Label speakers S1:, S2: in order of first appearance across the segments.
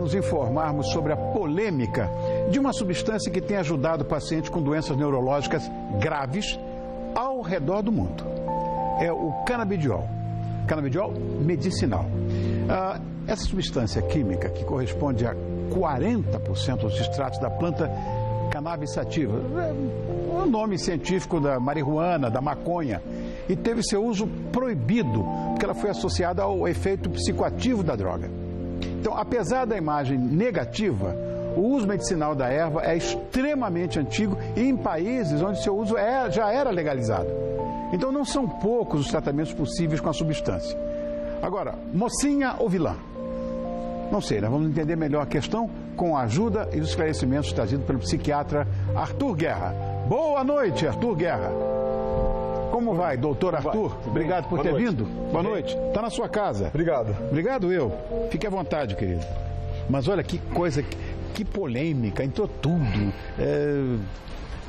S1: Nos informarmos sobre a polêmica de uma substância que tem ajudado pacientes com doenças neurológicas graves ao redor do mundo. É o canabidiol, canabidiol medicinal. Essa substância química, que corresponde a 40% dos extratos da planta cannabis sativa, é o nome científico da marihuana, da maconha, e teve seu uso proibido, porque ela foi associada ao efeito psicoativo da droga. Então, apesar da imagem negativa, o uso medicinal da erva é extremamente antigo e em países onde seu uso já era legalizado. Então, não são poucos os tratamentos possíveis com a substância. Agora, mocinha ou vilã? Não sei, nós vamos entender melhor a questão com a ajuda e os esclarecimentos trazidos pelo psiquiatra Arthur Guerra. Boa noite, Arthur Guerra. Como vai, doutor Arthur? Obrigado por ter vindo. Boa noite. Está na sua casa.
S2: Obrigado.
S1: Obrigado eu. Fique à vontade, querido. Mas olha que coisa, que polêmica, entrou tudo.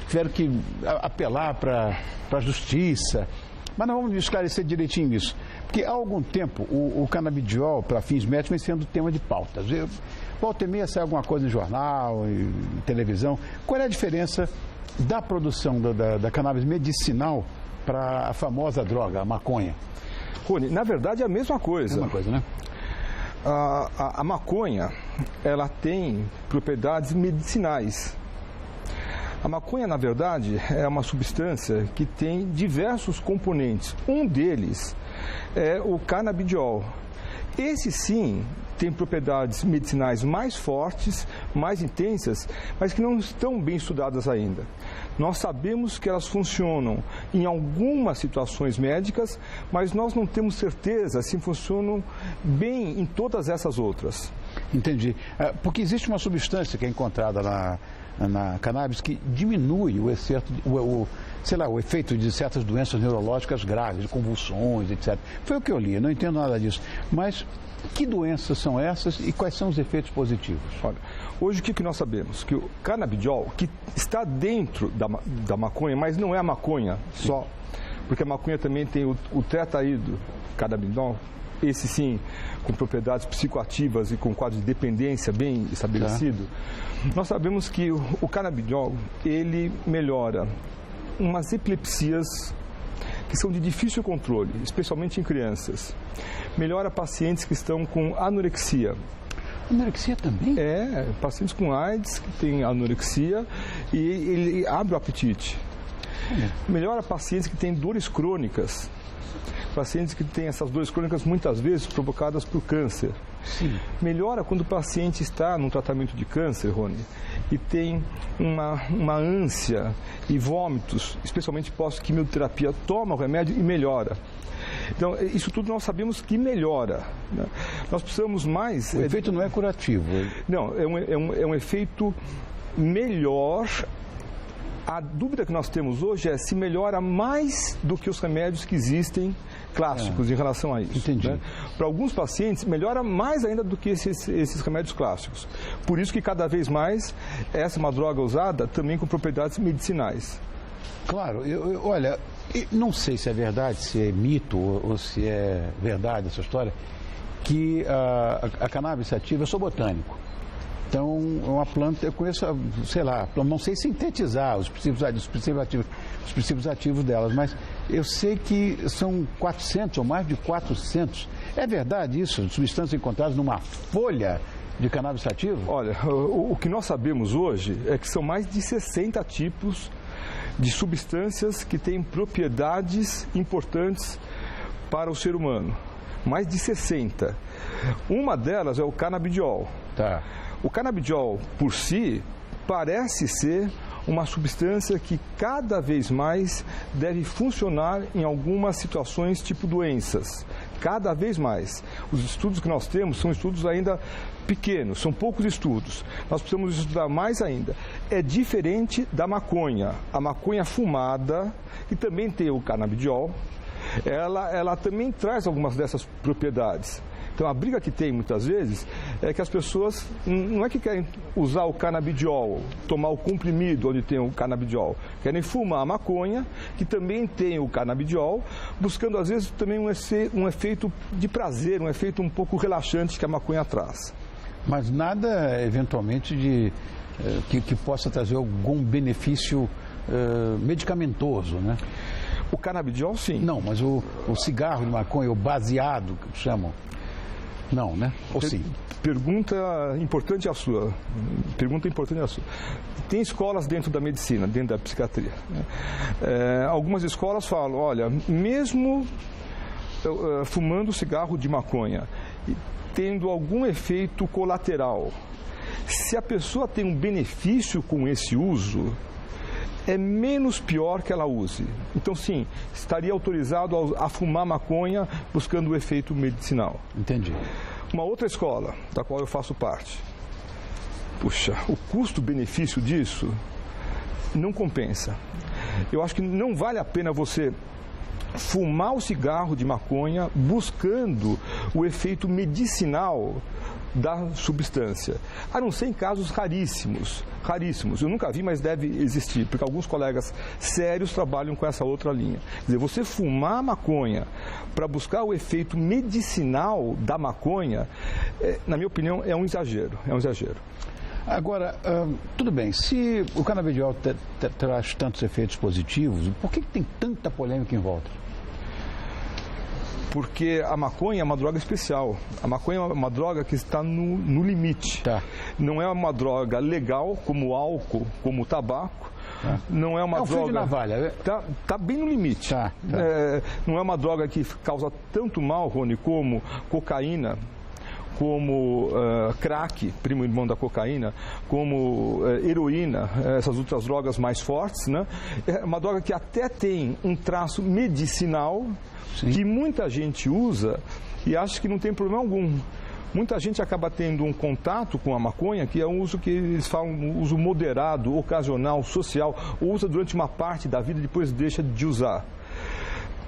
S1: Tiveram que apelar para a justiça. Mas nós vamos esclarecer direitinho isso. Porque há algum tempo o canabidiol para fins médicos vem sendo tema de pautas. Volta e meia sai alguma coisa em jornal, em televisão. Qual é a diferença da produção da cannabis medicinal para a famosa droga, a maconha?
S2: Rony, na verdade é a mesma coisa.
S1: É a mesma coisa, né?
S2: A maconha, ela tem propriedades medicinais. A maconha, na verdade, é uma substância que tem diversos componentes. Um deles é o canabidiol. Esse sim tem propriedades medicinais mais fortes, mais intensas, mas que não estão bem estudadas ainda. Nós sabemos que elas funcionam em algumas situações médicas, mas nós não temos certeza se funcionam bem em todas essas outras.
S1: Entendi. Porque existe uma substância que é encontrada na cannabis que diminui o efeito de certas doenças neurológicas graves, de convulsões, etc. Foi o que eu li, eu não entendo nada disso. Mas que doenças são essas e quais são os efeitos positivos?
S2: Olha, hoje o que nós sabemos? Que o canabidiol, que está dentro da maconha, mas não é a maconha só, porque a maconha também tem o tetraído canabidiol, esse sim, com propriedades psicoativas e com quadro de dependência bem estabelecido. Nós sabemos que o canabidiol, ele melhora umas epilepsias que são de difícil controle, especialmente em crianças. Melhora pacientes que estão com anorexia.
S1: Anorexia também?
S2: Pacientes com AIDS que têm anorexia e ele abre o apetite. Melhora pacientes que têm dores crônicas. Pacientes que têm essas dores crônicas muitas vezes provocadas por câncer.
S1: Sim.
S2: Melhora quando o paciente está num tratamento de câncer, Rony, e tem uma ânsia e vômitos, especialmente pós-quimioterapia, toma o remédio e melhora. Então, isso tudo nós sabemos que melhora. Né? Nós precisamos mais...
S1: O efeito não é curativo.
S2: Não, é um efeito melhor. A dúvida que nós temos hoje é se melhora mais do que os remédios que existem clássicos em relação a isso.
S1: Entendi.
S2: Né? Para alguns pacientes, melhora mais ainda do que esses remédios clássicos. Por isso que cada vez mais essa é uma droga usada também com propriedades medicinais.
S1: Claro, olha, não sei se é verdade, se é mito ou se é verdade essa história, que a cannabis sativa, eu sou botânico. Então, é uma planta, eu conheço, sei lá, não sei sintetizar os princípios ativos delas, mas eu sei que são 400 ou mais de 400. É verdade isso? Substâncias encontradas numa folha de cannabis sativa?
S2: Olha, o que nós sabemos hoje é que são mais de 60 tipos de substâncias que têm propriedades importantes para o ser humano. Mais de 60. Uma delas é o canabidiol.
S1: Tá.
S2: O canabidiol, por si, parece ser uma substância que cada vez mais deve funcionar em algumas situações tipo doenças. Cada vez mais. Os estudos que nós temos são estudos ainda pequenos, são poucos estudos. Nós precisamos estudar mais ainda. É diferente da maconha. A maconha fumada, que também tem o canabidiol, ela também traz algumas dessas propriedades. Então, a briga que tem, muitas vezes, é que as pessoas não é que querem usar o canabidiol, tomar o comprimido onde tem o canabidiol. Querem fumar a maconha, que também tem o canabidiol, buscando, às vezes, também um efeito de prazer, um efeito um pouco relaxante que a maconha traz.
S1: Mas nada, eventualmente, que possa trazer algum benefício medicamentoso, né?
S2: O canabidiol, sim.
S1: Não, mas o cigarro de maconha, o baseado, que chamam, não, né? Ou sim?
S2: Pergunta importante a sua. Tem escolas dentro da medicina, dentro da psiquiatria, né? Algumas escolas falam, olha, mesmo fumando cigarro de maconha, tendo algum efeito colateral, se a pessoa tem um benefício com esse uso, é menos pior que ela use. Então, sim, estaria autorizado a fumar maconha buscando o efeito medicinal.
S1: Entendi.
S2: Uma outra escola, da qual eu faço parte, puxa, o custo-benefício disso não compensa. Eu acho que não vale a pena você fumar o cigarro de maconha buscando o efeito medicinal da substância, a não ser em casos raríssimos. Eu nunca vi, mas deve existir, porque alguns colegas sérios trabalham com essa outra linha. Quer dizer, você fumar maconha para buscar o efeito medicinal da maconha, na minha opinião, é um exagero.
S1: Agora, tudo bem, se o canabidiol traz tantos efeitos positivos, por que tem tanta polêmica em volta?
S2: Porque a maconha é uma droga especial. A maconha é uma droga que está no limite.
S1: Tá.
S2: Não é uma droga legal, como o álcool, como o tabaco. Tá. Não é uma droga...
S1: fio de navalha.
S2: Tá bem no limite.
S1: Tá.
S2: Não é uma droga que causa tanto mal, Rony, como cocaína, como crack, primo irmão da cocaína, como heroína, essas outras drogas mais fortes, né? É uma droga que até tem um traço medicinal, sim, que muita gente usa e acha que não tem problema algum. Muita gente acaba tendo um contato com a maconha, que é um uso que eles falam, um uso moderado, ocasional, social, usa durante uma parte da vida e depois deixa de usar.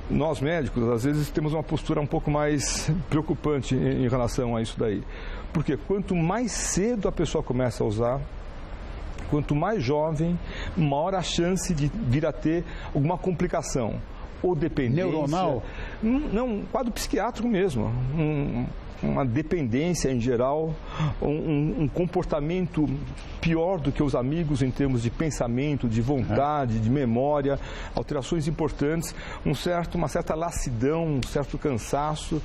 S2: Nós médicos, às vezes, temos uma postura um pouco mais preocupante em relação a isso daí. Porque quanto mais cedo a pessoa começa a usar, quanto mais jovem, maior a chance de vir a ter alguma complicação. Ou dependência.
S1: Neuronal?
S2: Não, quadro psiquiátrico mesmo. Uma dependência em geral, um comportamento pior do que os amigos em termos de pensamento, de vontade, de memória, alterações importantes, uma certa lassidão, um certo cansaço.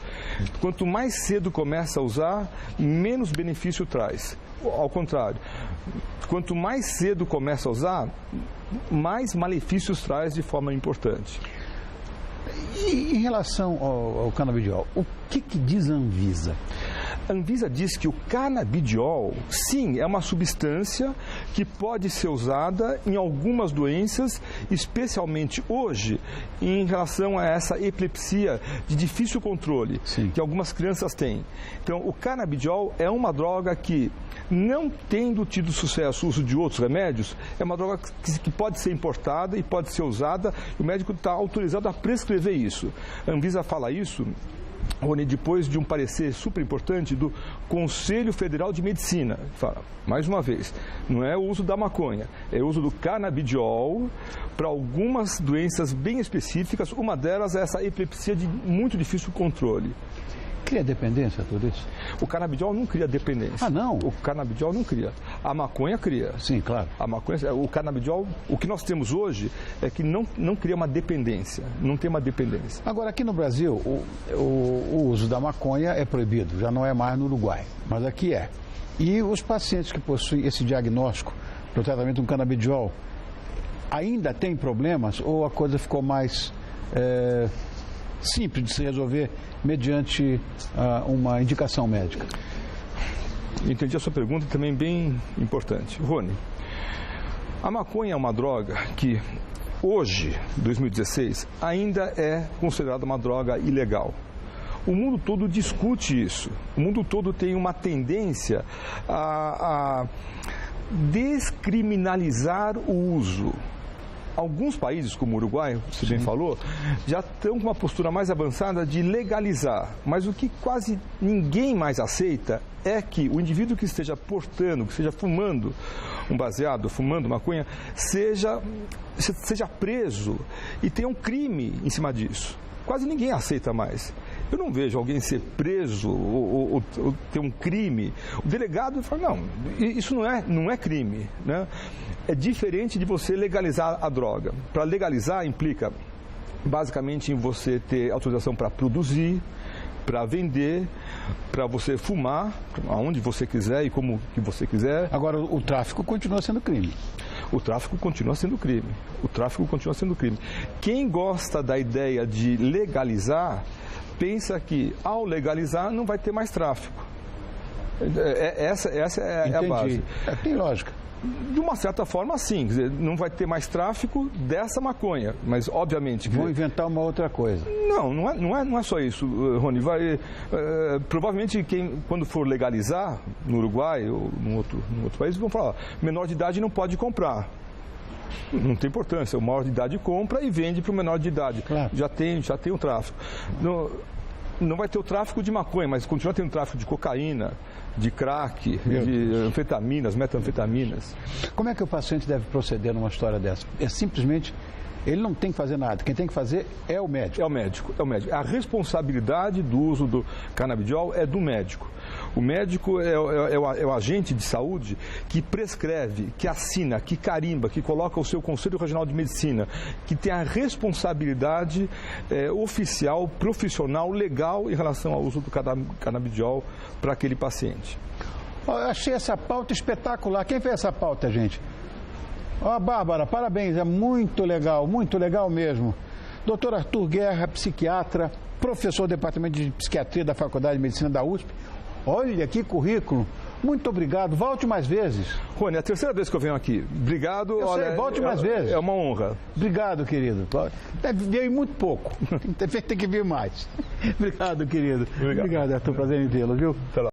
S2: Quanto mais cedo começa a usar, menos benefício traz. Ao contrário, quanto mais cedo começa a usar, mais malefícios traz de forma importante.
S1: E em relação ao canabidiol, o que diz a Anvisa?
S2: A Anvisa diz que o canabidiol, sim, é uma substância que pode ser usada em algumas doenças, especialmente hoje, em relação a essa epilepsia de difícil controle, sim, que algumas crianças têm. Então, o canabidiol é uma droga que, não tendo tido sucesso o uso de outros remédios, é uma droga que pode ser importada e pode ser usada, e o médico está autorizado a prescrever isso. A Anvisa fala isso, Rony, depois de um parecer super importante do Conselho Federal de Medicina. Fala, mais uma vez, não é o uso da maconha, é o uso do canabidiol para algumas doenças bem específicas. Uma delas é essa epilepsia de muito difícil controle.
S1: Cria dependência, tudo isso?
S2: O canabidiol não cria dependência.
S1: Ah, não?
S2: O canabidiol não cria. A maconha cria.
S1: Sim, claro.
S2: A maconha, o canabidiol, o que nós temos hoje é que não cria uma dependência. Não tem uma dependência.
S1: Agora, aqui no Brasil, o uso da maconha é proibido. Já não é mais no Uruguai, mas aqui é. E os pacientes que possuem esse diagnóstico do tratamento com canabidiol ainda têm problemas ou a coisa ficou mais simples de se resolver mediante uma indicação médica?
S2: Entendi a sua pergunta, também bem importante. Rony, a maconha é uma droga que hoje, 2016, ainda é considerada uma droga ilegal. O mundo todo discute isso. O mundo todo tem uma tendência a descriminalizar o uso. Alguns países, como o Uruguai, você bem falou, já estão com uma postura mais avançada de legalizar. Mas o que quase ninguém mais aceita é que o indivíduo que esteja portando, que esteja fumando um baseado, fumando maconha, seja preso e tenha um crime em cima disso. Quase ninguém aceita mais. Eu não vejo alguém ser preso ou ter um crime. O delegado fala, não, isso não é crime, né? É diferente de você legalizar a droga. Para legalizar implica basicamente em você ter autorização para produzir, para vender, para você fumar, aonde você quiser e como que você quiser.
S1: Agora, o tráfico continua sendo crime.
S2: O tráfico continua sendo crime. O tráfico continua sendo crime. Quem gosta da ideia de legalizar, pensa que ao legalizar não vai ter mais tráfico. Essa é a base.
S1: Tem lógica.
S2: De uma certa forma, sim. Quer dizer, não vai ter mais tráfico dessa maconha, mas obviamente...
S1: Vão inventar uma outra coisa.
S2: Não é só isso, Rony. Provavelmente, quando for legalizar no Uruguai ou num outro país, vão falar, menor de idade não pode comprar. Não tem importância. O maior de idade compra e vende para o menor de idade.
S1: Claro.
S2: Já tem o tráfico. Não vai ter o tráfico de maconha, mas continua tendo tráfico de cocaína, de crack, de anfetaminas, metanfetaminas.
S1: Como é que o paciente deve proceder numa história dessa? É simplesmente, ele não tem que fazer nada. Quem tem que fazer é o médico.
S2: É o médico. A responsabilidade do uso do canabidiol é do médico. O médico é o agente de saúde que prescreve, que assina, que carimba, que coloca o seu Conselho Regional de Medicina, que tem a responsabilidade oficial, profissional, legal em relação ao uso do canabidiol para aquele paciente.
S1: Eu achei essa pauta espetacular. Quem fez essa pauta, gente? Bárbara, parabéns, é muito legal mesmo. Dr. Arthur Guerra, psiquiatra, professor do Departamento de Psiquiatria da Faculdade de Medicina da USP. Olha que currículo. Muito obrigado. Volte mais vezes.
S2: Rony, é a terceira vez que eu venho aqui. Obrigado.
S1: Volte mais vezes.
S2: É uma honra.
S1: Obrigado, querido. Veio muito pouco. Tem que vir mais. Obrigado, querido. Obrigado, Arthur. Prazer em vê-lo, viu?
S2: Até lá.